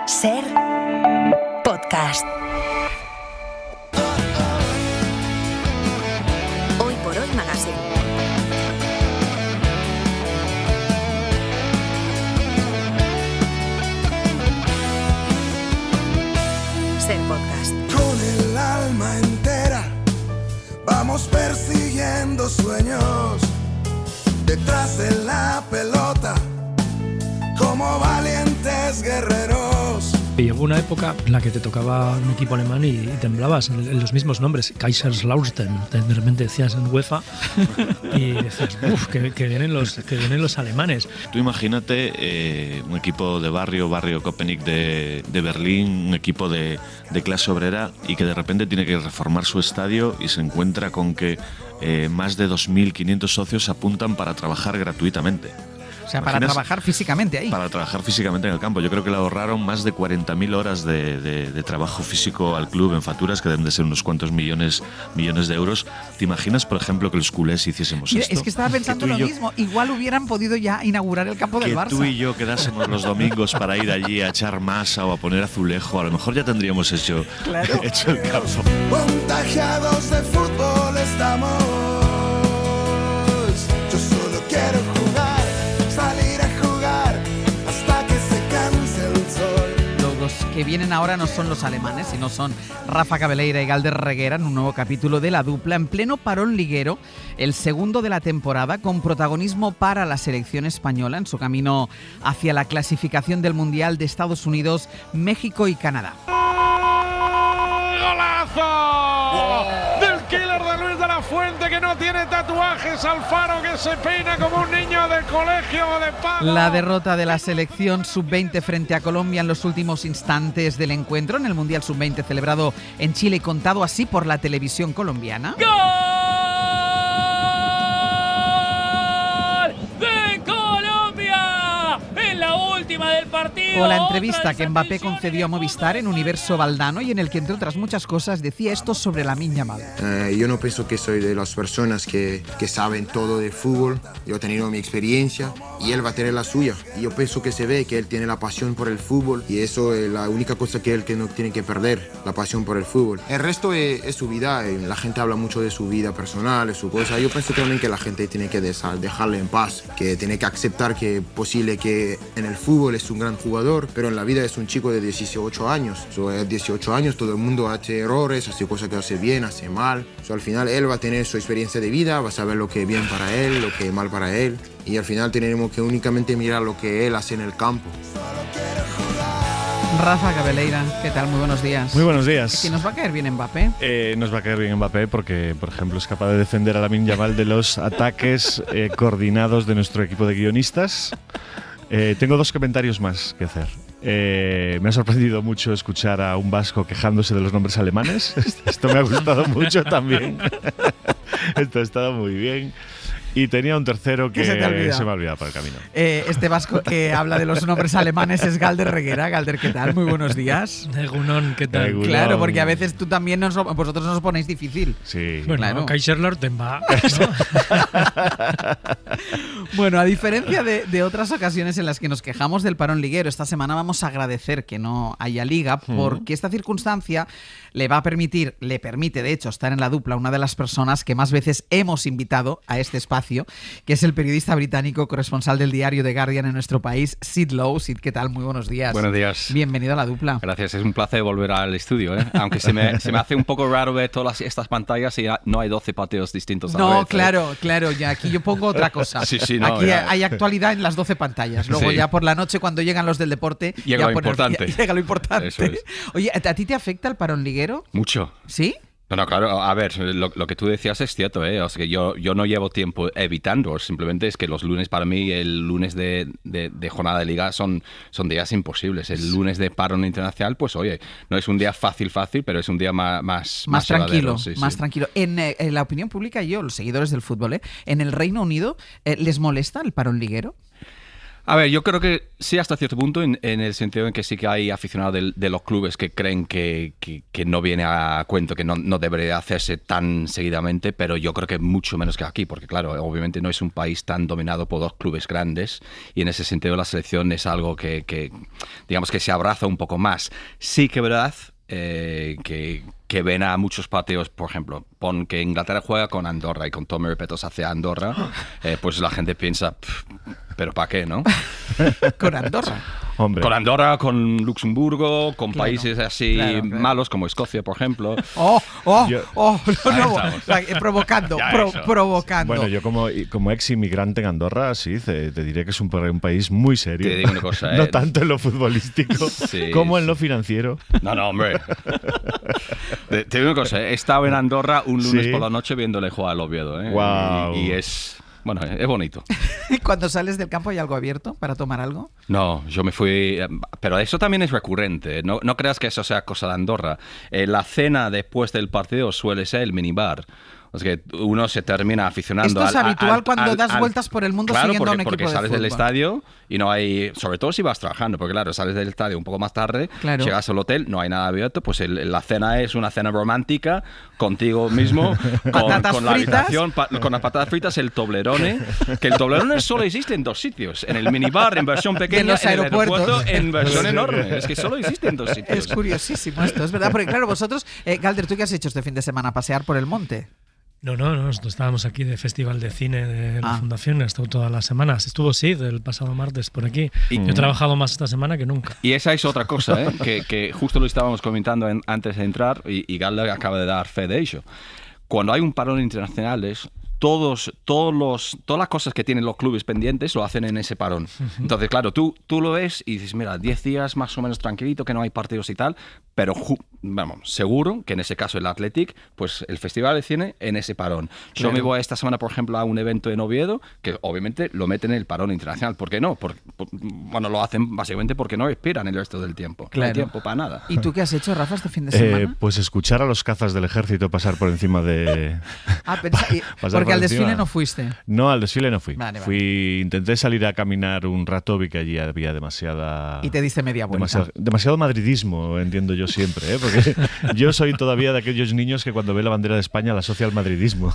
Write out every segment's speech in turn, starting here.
Ser podcast. Hoy por hoy Magazine. Ser podcast. Con el alma entera vamos persiguiendo sueños detrás de la pelota como valientes guerreros. Y hubo una época en la que te tocaba un equipo alemán y temblabas en los mismos nombres, Kaiserslautern, de repente decías en UEFA y decías, uff, que vienen los alemanes. Tú imagínate un equipo de barrio Köpenick de Berlín, un equipo de clase obrera y que de repente tiene que reformar su estadio y se encuentra con que más de 2.500 socios se apuntan para trabajar gratuitamente. O sea, para trabajar físicamente ahí. Para trabajar físicamente en el campo. Yo creo que le ahorraron más de 40.000 horas de trabajo físico al club en facturas, que deben de ser unos cuantos millones de euros. ¿Te imaginas, por ejemplo, que los culés hiciésemos esto? Es que estaba pensando lo mismo. Igual hubieran podido ya inaugurar el campo del Barça. Que tú y yo quedásemos los domingos para ir allí a echar masa o a poner azulejo. A lo mejor ya tendríamos hecho el campo. Contagiados de fútbol estamos. Yo solo quiero jugar. Salir a jugar hasta que se canse el sol. Los que vienen ahora no son los alemanes, sino son Rafa Cabeleira y Galder Reguera en un nuevo capítulo de La Dupla en pleno parón liguero, el segundo de la temporada, con protagonismo para la selección española en su camino hacia la clasificación del Mundial de Estados Unidos, México y Canadá. ¡Golazo! Del killer de Luis de la Fuente, que no tiene tatuajes, Alfaro, que se peina como un niño de colegio o de pago. La derrota de la selección sub-20 frente a Colombia en los últimos instantes del encuentro en el Mundial sub-20 celebrado en Chile y contado así por la televisión colombiana. ¡Gol de Colombia! En la última del partido. O la entrevista que Mbappé concedió a Movistar en Universo Valdano y en el que, entre otras muchas cosas, decía esto sobre Lamine Yamal. Yo no pienso que soy de las personas que saben todo de fútbol. Yo he tenido mi experiencia y él va a tener la suya. Y yo pienso que se ve que él tiene la pasión por el fútbol y eso es la única cosa que él no tiene que perder, la pasión por el fútbol. El resto es su vida. La gente habla mucho de su vida personal, de su cosa. Yo pienso también que la gente tiene que dejarle en paz, que tiene que aceptar que es posible que en el fútbol es un gran jugador, pero en la vida es un chico de 18 años. A 18 años todo el mundo hace errores, hace cosas que hace bien, hace mal. Al final él va a tener su experiencia de vida, va a saber lo que es bien para él, lo que es mal para él. Y al final tenemos que únicamente mirar lo que él hace en el campo. Rafa Cabeleira, ¿qué tal? Muy buenos días. Muy buenos días. ¿Que nos va a caer bien Mbappé? Nos va a caer bien Mbappé porque, por ejemplo, es capaz de defender a Lamine Yamal de los ataques coordinados de nuestro equipo de guionistas. Tengo dos comentarios más que hacer. Me ha sorprendido mucho escuchar a un vasco quejándose de los nombres alemanes. Esto me ha gustado mucho también. Esto ha estado muy bien. Y tenía un tercero que se me ha olvidado por el camino. Este vasco que habla de los nombres alemanes es Galder Reguera. Galder, ¿qué tal? Muy buenos días. Egunon, ¿qué tal? Egunon. Claro, porque a veces tú también vosotros nos ponéis difícil. Sí. Bueno, claro. Kaiserslautern va. Bueno, a diferencia de otras ocasiones en las que nos quejamos del parón liguero, esta semana vamos a agradecer que no haya liga porque esta circunstancia le permite de hecho estar en La Dupla una de las personas que más veces hemos invitado a este espacio, que es el periodista británico corresponsal del diario The Guardian en nuestro país, Sid Lowe. Sid, ¿qué tal? Muy buenos días. Buenos días. Bienvenido a La Dupla. Gracias, es un placer volver al estudio, ¿eh? Aunque se me hace un poco raro ver todas estas pantallas y no hay 12 pateos distintos a la vez. No, claro, ya aquí yo pongo otra cosa. Sí, no, aquí ya. hay actualidad en las 12 pantallas. Luego Sí. ya por la noche cuando llegan los del deporte Llega lo importante. Llega lo importante. Eso es. Oye, ¿a ti te afecta el parón liguero? Mucho. ¿Sí? No, claro, a ver, lo que tú decías es cierto, ¿eh? O sea, que yo no llevo tiempo evitando, simplemente es que los lunes para mí, el lunes de jornada de liga son días imposibles. El lunes de parón internacional, pues oye, no es un día fácil, pero es un día más tranquilo, sí, más sí. tranquilo. En la opinión pública, los seguidores del fútbol, en el Reino Unido, ¿les molesta el parón liguero? A ver, yo creo que sí hasta cierto punto, en el sentido en que sí que hay aficionados de los clubes que creen que no viene a cuento, que no debería hacerse tan seguidamente, pero yo creo que mucho menos que aquí, porque claro, obviamente no es un país tan dominado por dos clubes grandes y en ese sentido la selección es algo que digamos que se abraza un poco más. Sí que es verdad que ven a muchos partidos, por ejemplo, pon que Inglaterra juega con Andorra y con Tommy Repetos hacia Andorra, pues la gente piensa, pero ¿para qué, no? Con Andorra. Hombre. Con Andorra, con Luxemburgo, con Claro, países así claro. malos como Escocia, por ejemplo. Provocando, Ya eso. provocando. Bueno, yo como ex inmigrante en Andorra, sí, te diré que es un país muy serio. Te digo una cosa, no tanto en lo futbolístico Sí, como en lo financiero. No, hombre. Te digo una cosa, he estado en Andorra un lunes Sí. por la noche viéndole jugar al Oviedo. Guau. Y es... Bueno, es bonito. Cuando sales del campo, ¿hay algo abierto para tomar algo? No, yo me fui... Pero eso también es recurrente. No creas que eso sea cosa de Andorra. La cena después del partido suele ser el minibar. O sea que uno se termina aficionando. Esto es habitual cuando das vueltas por el mundo siguiendo a un equipo porque de sales fútbol. del estadio y no hay... Sobre todo si vas trabajando, porque claro, sales del estadio un poco más tarde, Claro. llegas al hotel, no hay nada abierto, pues la cena es una cena romántica contigo mismo, Patatas con la fritas. habitación, con las patatas fritas, el Toblerone, que el Toblerone solo existe en 2 sitios, en el minibar en versión pequeña, los en el aeropuertos. aeropuerto en versión enorme. Es que solo existe en 2 sitios. Es curiosísimo esto, es verdad. Porque claro, vosotros, Galder, ¿tú qué has hecho este fin de semana? ¿Pasear por el monte? No, nosotros estábamos aquí de Festival de Cine de la Ah. Fundación, he estado todas las semanas. Estuvo Sid el pasado martes por aquí. Y- Yo he trabajado más esta semana que nunca. Y esa es otra cosa, que justo lo estábamos comentando antes de entrar y Galder acaba de dar fe de ello. Cuando hay un parón internacional, todas las cosas que tienen los clubes pendientes lo hacen en ese parón. Entonces, claro, tú lo ves y dices, mira, 10 días más o menos tranquilito, que no hay partidos y tal, pero vamos, seguro que en ese caso el Athletic, pues el Festival de Cine en ese parón. Yo me voy esta semana, por ejemplo, a un evento en Oviedo, que obviamente lo meten en el parón internacional. ¿Por qué no? Bueno, lo hacen básicamente porque no respiran el resto del tiempo. No hay Claro. tiempo para nada. ¿Y tú qué has hecho, Rafa, este fin de semana? Pues escuchar a los cazas del ejército pasar por encima de... Porque pasar por al desfile encima. no fuiste. No, al desfile no fui. Vale. Intenté salir a caminar un rato, vi que allí había demasiada... Y te diste media vuelta. Demasiado madridismo, entiendo yo siempre, ¿eh? Porque yo soy todavía de aquellos niños que cuando ve la bandera de España la asocia al madridismo.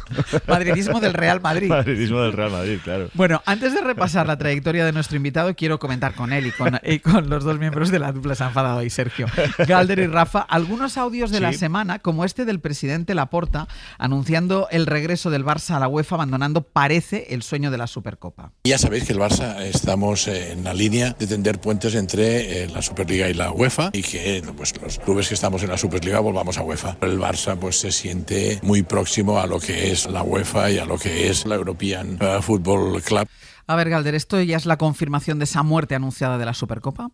Madridismo del Real Madrid. Madridismo del Real Madrid, claro. Bueno, antes de repasar la trayectoria de nuestro invitado, quiero comentar con él y con los dos miembros de la dupla. Se han enfadado ahí, Sergio. Galder y Rafa, algunos audios de la semana, como este del presidente Laporta, anunciando el regreso del Barça a la UEFA, abandonando, parece, el sueño de la Supercopa. Ya sabéis que el Barça estamos en la línea de tender puentes entre la Superliga y la UEFA y que pues, los clubes que estamos en la Superliga volvamos a UEFA. El Barça pues, se siente muy próximo a lo que es la UEFA y a lo que es la European Football Club. A ver, Galder, ¿esto ya es la confirmación de esa muerte anunciada de la Supercopa?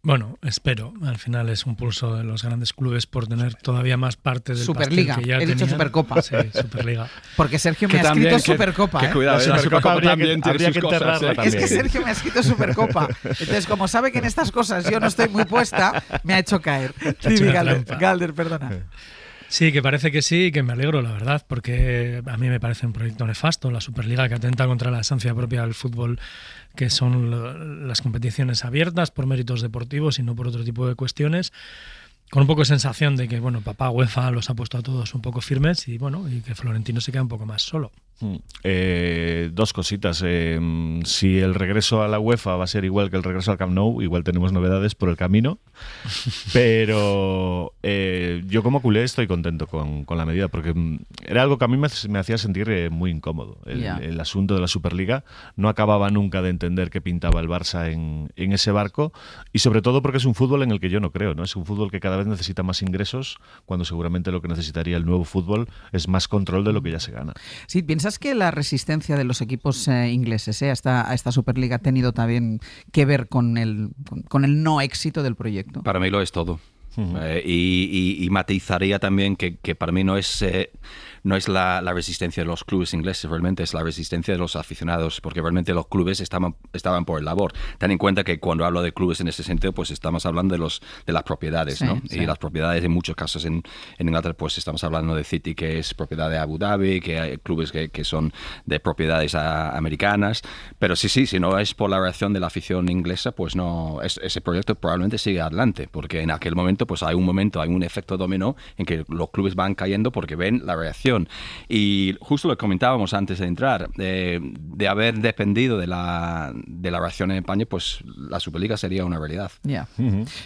Bueno, espero. Al final es un pulso de los grandes clubes por tener todavía más parte del Superliga. pastel que ya He dicho tenían. Supercopa. Sí, Superliga. Porque Sergio me ha escrito Supercopa. Que cuidado, La la Supercopa Supercopa habría también que tiene sus cosas. enterrarla Es también. que Sergio me ha escrito Supercopa. Entonces, como sabe que en estas cosas yo no estoy muy puesta, me ha hecho caer. ha hecho Dime, una Galder, trampa. Galder, perdona. Sí, que parece que sí y que me alegro, la verdad, porque a mí me parece un proyecto nefasto, la Superliga, que atenta contra la esencia propia del fútbol, que son las competiciones abiertas por méritos deportivos y no por otro tipo de cuestiones, con un poco de sensación de que, bueno, papá UEFA los ha puesto a todos un poco firmes y, bueno, y que Florentino se queda un poco más solo. Dos cositas. Si el regreso a la UEFA va a ser igual que el regreso al Camp Nou, igual tenemos novedades por el camino. Pero yo como culé estoy contento con la medida, porque era algo que a mí me hacía sentir muy incómodo. El asunto de la Superliga. No acababa nunca de entender qué pintaba el Barça en ese barco, y sobre todo porque es un fútbol en el que yo no creo, ¿no? Es un fútbol que cada vez necesita más ingresos, cuando seguramente lo que necesitaría el nuevo fútbol es más control de lo que ya se gana. Sí, ¿piensas que la resistencia de los equipos ingleses a esta Superliga ha tenido también que ver con el no éxito del proyecto? Para mí lo es todo. Y matizaría también que para mí no es la resistencia de los clubes ingleses, realmente es la resistencia de los aficionados, porque realmente los clubes estaban por el labor. Ten en cuenta que cuando hablo de clubes en ese sentido, pues estamos hablando de las propiedades, sí, ¿no? Sí. Y las propiedades, en muchos casos en Inglaterra, pues estamos hablando de City, que es propiedad de Abu Dhabi, que hay clubes que son de propiedades americanas, pero sí, si no es por la reacción de la afición inglesa, pues no, ese proyecto probablemente sigue adelante, porque en aquel momento momento, pues hay un efecto dominó en que los clubes van cayendo porque ven la reacción. Y justo lo comentábamos antes de entrar, de haber dependido de la reacción en España, pues la Superliga sería una realidad. Ya.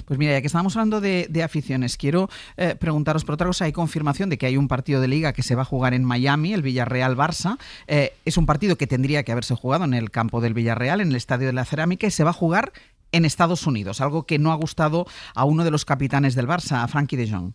Pues mira, ya que estábamos hablando de aficiones, quiero preguntaros por otra cosa. Hay confirmación de que hay un partido de Liga que se va a jugar en Miami, el Villarreal-Barça. Es un partido que tendría que haberse jugado en el campo del Villarreal, en el Estadio de la Cerámica, y se va a jugar en Estados Unidos, algo que no ha gustado a uno de los capitanes del Barça, a Frankie de Jong.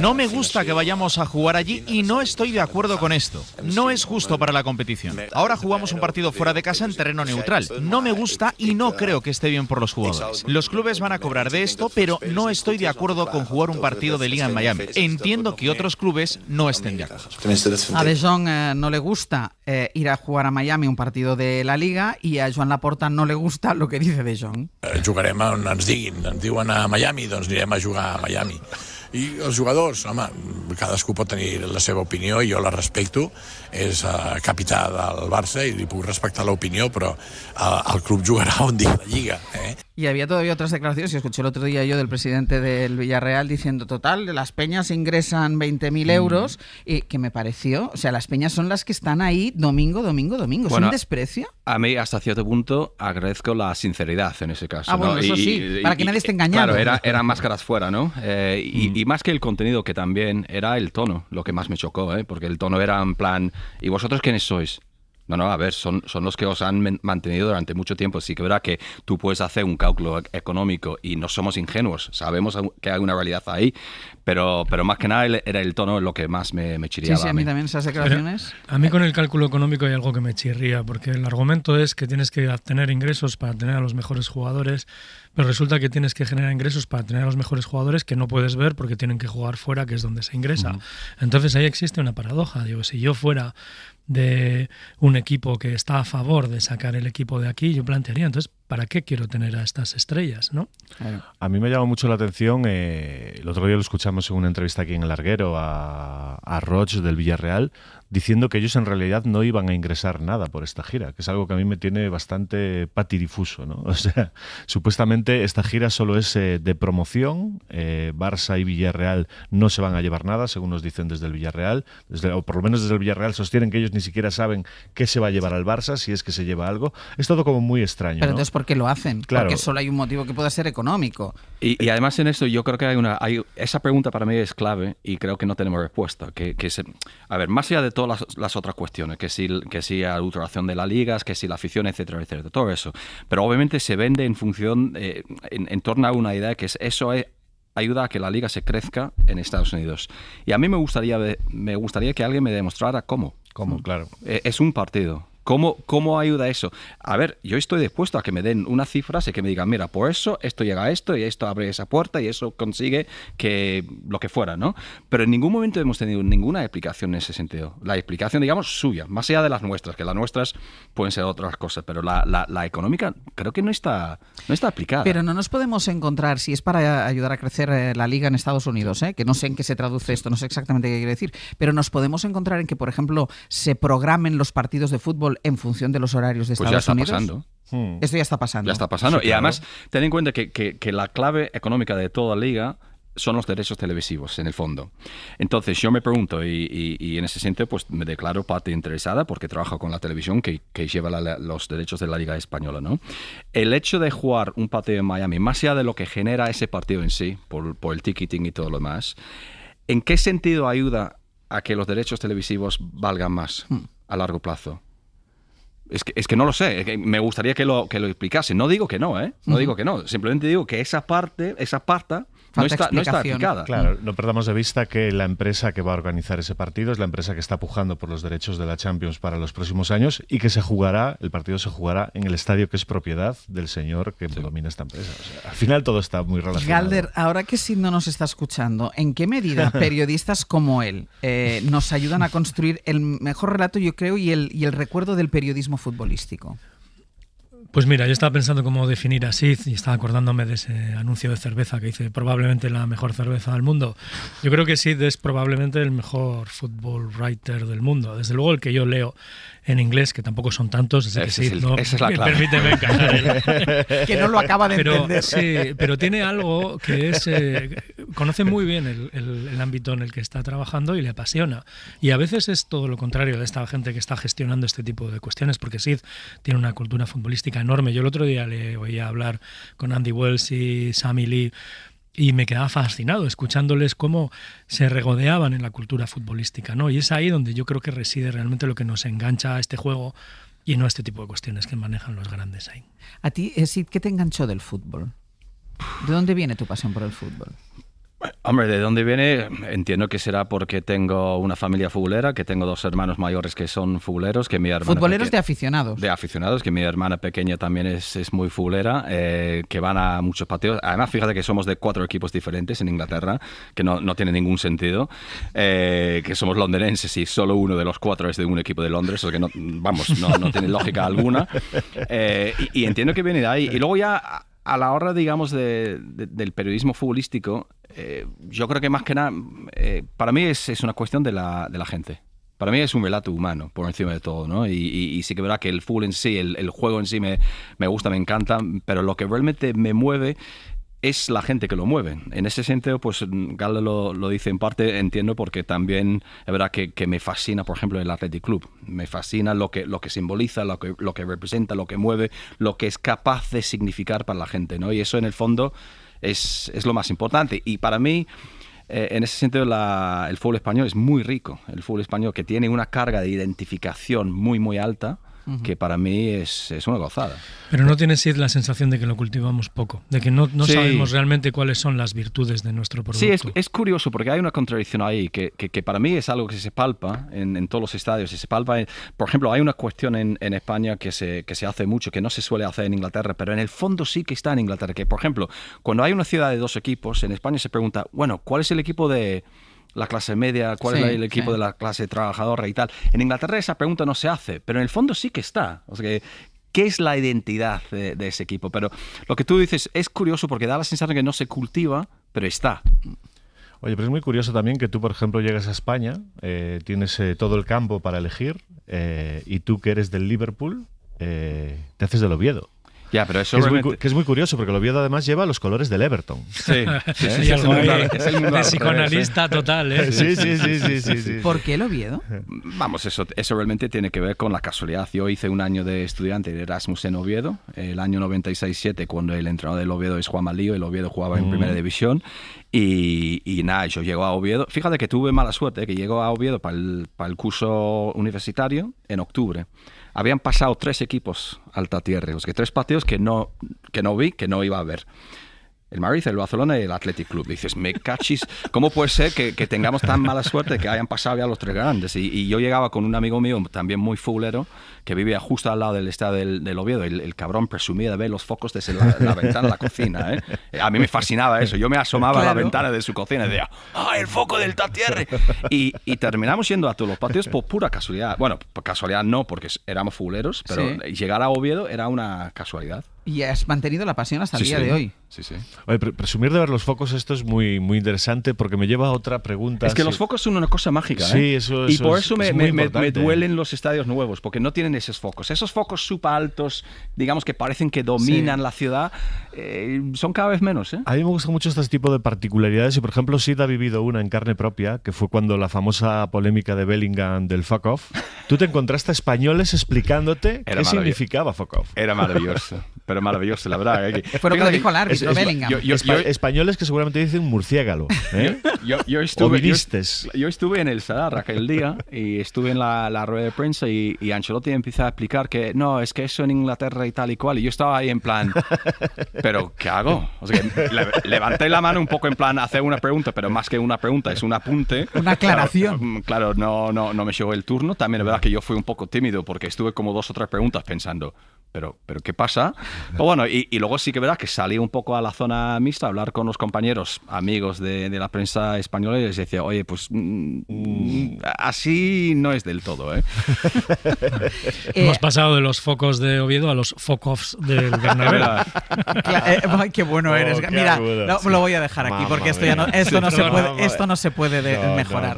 No me gusta que vayamos a jugar allí y no estoy de acuerdo con esto. No es justo para la competición. Ahora jugamos un partido fuera de casa en terreno neutral. No me gusta y no creo que esté bien por los jugadores. Los clubes van a cobrar de esto, pero no estoy de acuerdo con jugar un partido de Liga en Miami. Entiendo que otros clubes no estén de acuerdo. A De Jong no le gusta ir a jugar a Miami un partido de la Liga, y a Joan Laporta no le gusta lo que dice De Jong. Jugarem on ens diguin. Ens diuen a Miami, doncs anirem a jugar a Miami. I els jugadors, home, cadascú pot tenir la seva opinió i jo la respecto. És capità del Barça i li puc respectar l'opinió, però el club jugarà on digui la Lliga. Y había todavía otras declaraciones, y escuché el otro día yo del presidente del Villarreal diciendo, total, las peñas ingresan 20.000 euros, y que me pareció, o sea, las peñas son las que están ahí domingo. ¿Es un desprecio? A mí, hasta cierto punto, agradezco la sinceridad en ese caso. Bueno, ¿no? eso sí, para que nadie esté engañado. Claro, eran máscaras fuera, ¿no? Y más que el contenido, que también era el tono, lo que más me chocó, porque el tono era en plan, ¿y vosotros quiénes sois? No, a ver, son los que os han mantenido durante mucho tiempo. Sí que verá que tú puedes hacer un cálculo económico y no somos ingenuos, sabemos que hay una realidad ahí, pero más que nada era el tono lo que más me chirriaba. Sí, a mí también esas declaraciones. Pero a mí con el cálculo económico hay algo que me chirría, porque el argumento es que tienes que obtener ingresos para tener a los mejores jugadores, pero resulta que tienes que generar ingresos para tener a los mejores jugadores que no puedes ver porque tienen que jugar fuera, que es donde se ingresa. Entonces ahí existe una paradoja. Digo, si yo fuera de un equipo que está a favor de sacar el equipo de aquí, yo plantearía, entonces, ¿para qué quiero tener a estas estrellas, no? A mí me llama mucho la atención, el otro día lo escuchamos en una entrevista aquí en El Larguero a Roig del Villarreal, diciendo que ellos en realidad no iban a ingresar nada por esta gira, que es algo que a mí me tiene bastante patidifuso, ¿no? O sea, supuestamente esta gira solo es de promoción, Barça y Villarreal no se van a llevar nada, según nos dicen desde el Villarreal, o por lo menos desde el Villarreal sostienen que ellos ni siquiera saben qué se va a llevar al Barça, si es que se lleva algo. Es todo como muy extraño, Pero ¿no? entonces, ¿por qué lo hacen? Claro. Porque solo hay un motivo que pueda ser económico. Y además en esto yo creo que esa pregunta para mí es clave y creo que no tenemos respuesta. A ver, más allá de todas las otras cuestiones, que si la alteración de las ligas, que si la afición, etcétera, etcétera, todo eso. Pero obviamente se vende en función, en torno a una idea que ayuda a que la liga se crezca en Estados Unidos. Y a mí me gustaría que alguien me demostrara cómo. ¿Cómo? Claro. Es un partido. ¿Cómo ayuda eso? A ver, yo estoy dispuesto a que me den unas cifras y que me digan, mira, por eso esto llega a esto y esto abre esa puerta y eso consigue que lo que fuera, ¿no? Pero en ningún momento hemos tenido ninguna explicación en ese sentido. La explicación, digamos, suya, más allá de las nuestras, que las nuestras pueden ser otras cosas, pero la económica creo que no está aplicada. Pero no nos podemos encontrar, si es para ayudar a crecer la liga en Estados Unidos, que no sé en qué se traduce esto, no sé exactamente qué quiere decir, pero nos podemos encontrar en que, por ejemplo, se programen los partidos de fútbol en función de los horarios de Estados Unidos. Pues ya está pasando. Esto ya está pasando. Ya está pasando. Sí, y además, ten en cuenta que la clave económica de toda liga son los derechos televisivos, en el fondo. Entonces, yo me pregunto, y en ese sentido, pues me declaro parte interesada porque trabajo con la televisión que lleva los derechos de la Liga Española, ¿no? El hecho de jugar un partido en Miami, más allá de lo que genera ese partido en sí, por el ticketing y todo lo demás, ¿en qué sentido ayuda a que los derechos televisivos valgan más a largo plazo? Es que no lo sé, me gustaría que lo explicase. No digo que no, No digo que no. Simplemente digo que esa parte no está aplicada. Claro, no perdamos de vista que la empresa que va a organizar ese partido es la empresa que está pujando por los derechos de la Champions para los próximos años y que el partido se jugará en el estadio que es propiedad del señor que domina esta empresa. O sea, al final todo está muy relacionado. Galder, ahora que Sid no nos está escuchando, ¿en qué medida periodistas como él nos ayudan a construir el mejor relato, yo creo, y el recuerdo del periodismo futbolístico? Pues mira, yo estaba pensando cómo definir a Sid y estaba acordándome de ese anuncio de cerveza que dice probablemente la mejor cerveza del mundo. Yo creo que Sid es probablemente el mejor football writer del mundo. Desde luego el que yo leo en inglés, que tampoco son tantos, así que Sid no esa es la clave. Permíteme encajar. Que no lo acaba de entender. Sí, pero tiene algo que es conoce muy bien el ámbito en el que está trabajando y le apasiona. Y a veces es todo lo contrario de esta gente que está gestionando este tipo de cuestiones, porque Sid tiene una cultura futbolística enorme. Yo el otro día le oía hablar con Andy Wells y Sammy Lee y me quedaba fascinado escuchándoles cómo se regodeaban en la cultura futbolística, ¿no? Y es ahí donde yo creo que reside realmente lo que nos engancha a este juego y no a este tipo de cuestiones que manejan los grandes ahí. A ti, Sid, ¿qué te enganchó del fútbol? ¿De dónde viene tu pasión por el fútbol? Hombre, ¿de dónde viene? Entiendo que será porque tengo una familia futbolera, que tengo 2 hermanos mayores que son futboleros, que mi hermana... ¿Futboleros de aficionados? De aficionados, que mi hermana pequeña también es muy futbolera, que van a muchos partidos. Además, fíjate que somos de 4 equipos diferentes en Inglaterra, que no tiene ningún sentido, que somos londinenses y solo uno de los 4 es de un equipo de Londres, o que no tiene lógica alguna. Y entiendo que viene de ahí. Y luego ya... A la hora, digamos, del periodismo futbolístico, yo creo que más que nada, para mí es una cuestión de la gente. Para mí es un relato humano, por encima de todo, ¿no? Y sí que verá que el fútbol en sí, el juego en sí me gusta, me encanta, pero lo que realmente me mueve es la gente que lo mueve. En ese sentido, pues Gala lo dice en parte, entiendo, porque también es verdad que me fascina, por ejemplo, el Athletic Club. Me fascina lo que simboliza, lo que representa, lo que mueve, lo que es capaz de significar para la gente, ¿no? Y eso, en el fondo, es lo más importante. Y para mí, en ese sentido, el fútbol español es muy rico. El fútbol español, que tiene una carga de identificación muy, muy alta, que para mí es una gozada. Pero no tienes, Sid, la sensación de que lo cultivamos poco, de que no Sí. sabemos realmente cuáles son las virtudes de nuestro producto. Sí, es curioso porque hay una contradicción ahí que para mí es algo que se palpa en todos los estadios. Se palpa, por ejemplo, hay una cuestión en España que se hace mucho, que no se suele hacer en Inglaterra, pero en el fondo sí que está en Inglaterra. Que, por ejemplo, cuando hay una ciudad de 2 equipos, en España se pregunta, bueno, ¿cuál es el equipo de la clase media, cuál es el equipo de la clase trabajadora y tal? En Inglaterra esa pregunta no se hace, pero en el fondo sí que está. O sea, ¿qué es la identidad de ese equipo? Pero lo que tú dices es curioso porque da la sensación que no se cultiva, pero está. Oye, pero es muy curioso también que tú, por ejemplo, llegas a España, tienes todo el campo para elegir, y tú, que eres del Liverpool, te haces del Oviedo. Ya, pero eso que es muy curioso, porque el Oviedo además lleva los colores del Everton. Sí, sí, algo de psicoanalista total, ¿eh? Sí. ¿Por qué el Oviedo? Vamos, eso realmente tiene que ver con la casualidad. Yo hice un año de estudiante de Erasmus en Oviedo, el año 96-7, cuando el entrenador del Oviedo es Juan Malío, el Oviedo jugaba en Primera División, y nada, yo llego a Oviedo. Fíjate que tuve mala suerte, que llego a Oviedo para el curso universitario en octubre. Habían pasado 3 equipos al Tatierre, o sea, que 3 partidos que no vi, que no iba a ver. El Madrid, el Barcelona y el Athletic Club. Dices, me cachis, ¿cómo puede ser que tengamos tan mala suerte que hayan pasado ya los 3 grandes? Y yo llegaba con un amigo mío, también muy futbolero, que vivía justo al lado del estadio del Oviedo. El cabrón presumía de ver los focos desde la ventana de la cocina, ¿eh? A mí me fascinaba eso. Yo me asomaba a la ventana de su cocina y decía, ¡ah, el foco del Tatierre! Y terminamos yendo a todos los partidos por pura casualidad. Bueno, por casualidad no, porque éramos futboleros, pero llegar a Oviedo era una casualidad. Y has mantenido la pasión hasta el día de hoy. Sí. Oye, presumir de ver los focos, esto es muy, muy interesante, porque me lleva a otra pregunta. Es que los focos son una cosa mágica, ¿eh? Sí, eso y por eso es me duelen los estadios nuevos, porque no tienen esos focos. Esos focos súper altos, digamos, que parecen que dominan la ciudad, son cada vez menos, ¿eh? A mí me gusta mucho este tipo de particularidades, y por ejemplo, Sid ha vivido una en carne propia, que fue cuando la famosa polémica de Bellingham del fuck off. Tú te encontraste a españoles explicándote qué significaba fuck off. Era maravilloso, pero maravilloso, la verdad. Fue lo que lo dijo el árbitro, Bellingham. Españoles que seguramente dicen murciélago, ¿eh? Yo estuve en el Sadar aquel día y estuve en la rueda de prensa y Ancelotti empieza a explicar que no, es que eso en Inglaterra y tal y cual. Y yo estaba ahí en plan, ¿pero qué hago? O sea, que levanté la mano un poco en plan hacer una pregunta, pero más que una pregunta, es un apunte. Una aclaración. Claro, no me llegó el turno. También es verdad que yo fui un poco tímido porque estuve como 2 o 3 preguntas pensando, ¿pero qué pasa? Pero bueno, y luego sí que es verdad que salí un poco a la zona mixta a hablar con los compañeros, amigos de la prensa española, y les decía, oye, pues así no es del todo, ¿eh? Hemos pasado de los focos de Oviedo a los fock-offs del Bernabéu. Ay, qué bueno eres. Mira, lo voy a dejar aquí porque esto no se puede mejorar.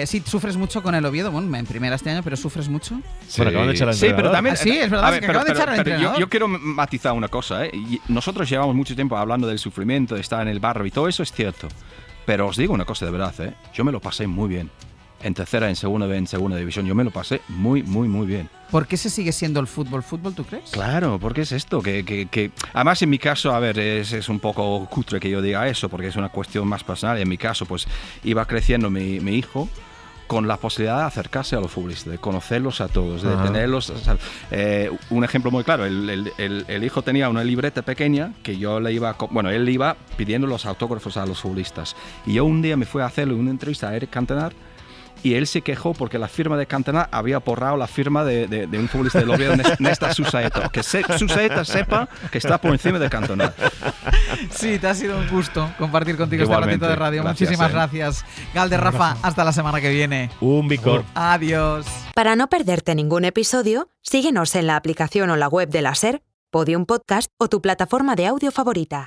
Sí, sufres mucho con el Oviedo, bueno, en primera este año, pero sufres mucho. Bueno, acaban de echar al entrenador. Sí, pero también... Sí, es verdad, que acaban de echar al entrenador. Yo quiero matizar una cosa, ¿eh? Y nosotros llevamos mucho tiempo hablando del sufrimiento, de estar en el barro y todo eso es cierto. Pero os digo una cosa de verdad, ¿eh? Yo me lo pasé muy bien. En tercera, en segunda división, yo me lo pasé muy, muy, muy bien. ¿Por qué se sigue siendo el fútbol, tú crees? Claro, porque es esto, que además en mi caso, a ver, es un poco cutre que yo diga eso, porque es una cuestión más personal. En mi caso, pues iba creciendo mi hijo con la posibilidad de acercarse a los futbolistas, de conocerlos a todos, de tenerlos. O sea, un ejemplo muy claro, el hijo tenía una libreta pequeña que yo le iba, él iba pidiendo los autógrafos a los futbolistas. Y yo un día me fui a hacerle una entrevista a Eric Cantona y él se quejó porque la firma de Cantona había borrado la firma de un futbolista del Oviedo, Néstor Susaeta. Que Susaeta sepa que está por encima de Cantona. Sí, te ha sido un gusto compartir contigo este ratito de radio. Gracias, Muchísimas gracias. Galde, Rafa, hasta la semana que viene. Un bicor. Adiós. Para no perderte ningún episodio, síguenos en la aplicación o la web de la SER, Podium Podcast o tu plataforma de audio favorita.